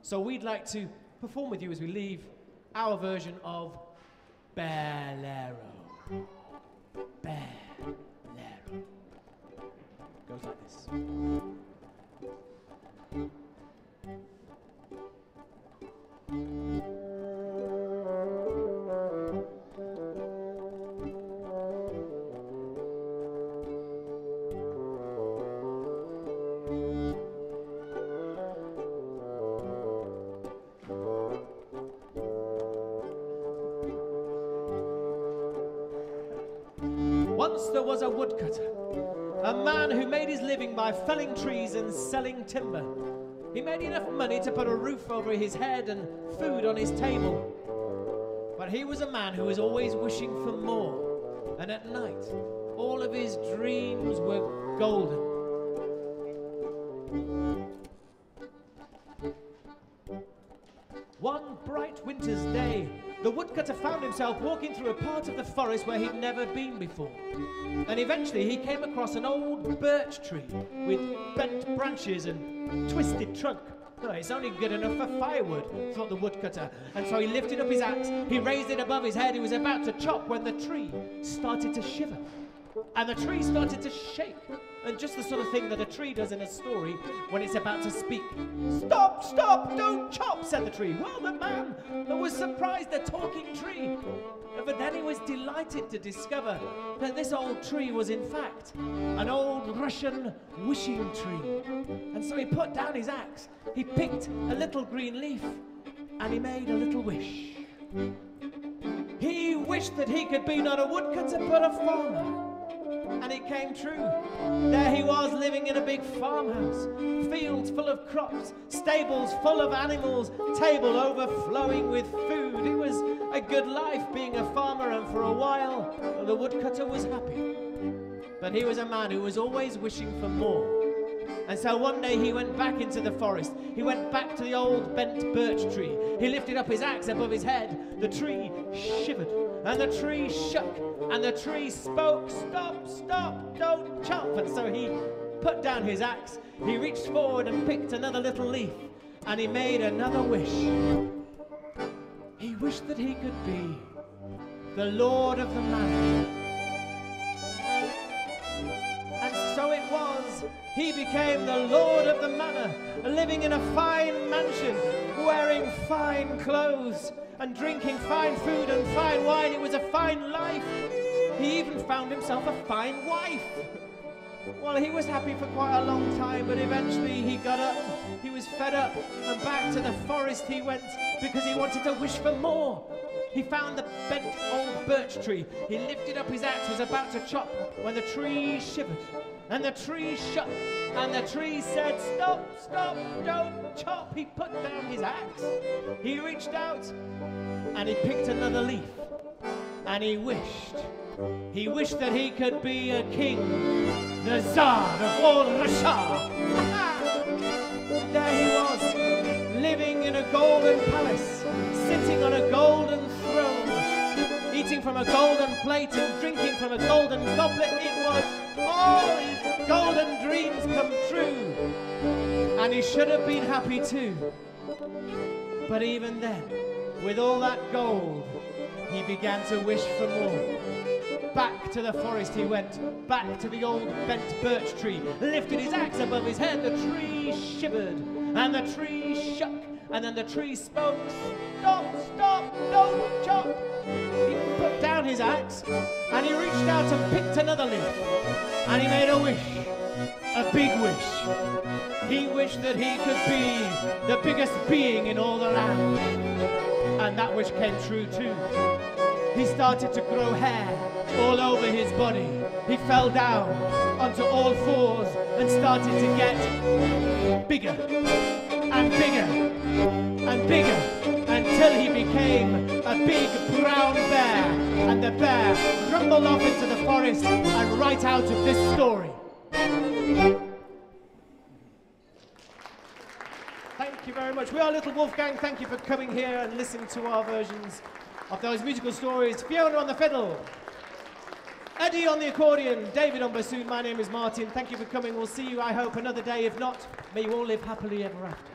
So we'd like to perform with you as we leave our version of Bear-lero. Bear-lero. Goes like this. Once there was a woodcutter, a man who made his living by felling trees and selling timber. He made enough money to put a roof over his head and food on his table. But he was a man who was always wishing for more, and at night, all of his dreams were golden. One bright winter's day, the woodcutter found himself walking through a part of the forest where he'd never been before. And eventually he came across an old birch tree with bent branches and twisted trunk. Oh, it's only good enough for firewood, thought the woodcutter. And so he lifted up his axe, he raised it above his head, he was about to chop when the tree started to shiver. And the tree started to shake. And just the sort of thing that a tree does in a story when it's about to speak. Stop, stop, don't chop, said the tree. Well, the man was surprised, a talking tree. But then he was delighted to discover that this old tree was in fact an old Russian wishing tree. And so he put down his axe, he picked a little green leaf, and he made a little wish. He wished that he could be not a woodcutter but a farmer. And it came true. There he was, living in a big farmhouse, fields full of crops, stables full of animals, table overflowing with food. It was a good life being a farmer, and for a while the woodcutter was happy. But he was a man who was always wishing for more. And so one day he went back into the forest. He went back to the old bent birch tree. He lifted up his axe above his head. The tree shivered, and the tree shook, and the tree spoke. Stop, stop, don't chop. And so he put down his axe. He reached forward and picked another little leaf, and he made another wish. He wished that he could be the lord of the manor. And so it was. He became the lord of the manor, living in a fine mansion, wearing fine clothes, and drinking fine food and fine wine. It was a fine life. He even found himself a fine wife. Well, he was happy for quite a long time, but eventually he got up, he was fed up, and back to the forest he went because he wanted to wish for more. He found the bent old birch tree. He lifted up his axe, was about to chop, when the tree shivered, and the tree shook, and the tree said, stop, stop, don't chop. He put down his axe, he reached out, and he picked another leaf, and he wished. He wished that he could be a king, the Tsar of all Russia. There he was, living in a golden palace, sitting on a golden throne, eating from a golden plate and drinking from a golden goblet. It was all his golden dreams come true. And he should have been happy too. But even then, with all that gold, he began to wish for more. Back to the forest he went, back to the old bent birch tree, lifted his axe above his head. The tree shivered, and the tree shook, and then the tree spoke. Stop, stop, don't chop. He put down his axe, and he reached out and picked another leaf, and he made a wish, a big wish. He wished that he could be the biggest being in all the land, and that wish came true too. He started to grow hair all over his body. He fell down onto all fours and started to get bigger and bigger and bigger until he became a big brown bear. And the bear rumbled off into the forest and right out of this story. Thank you very much. We are Little Wolfgang. Thank you for coming here and listening to our versions of those musical stories. Fiona on the fiddle, Eddie on the accordion, David on bassoon. My name is Martin. Thank you for coming. We'll see you, I hope, another day. If not, may you all live happily ever after.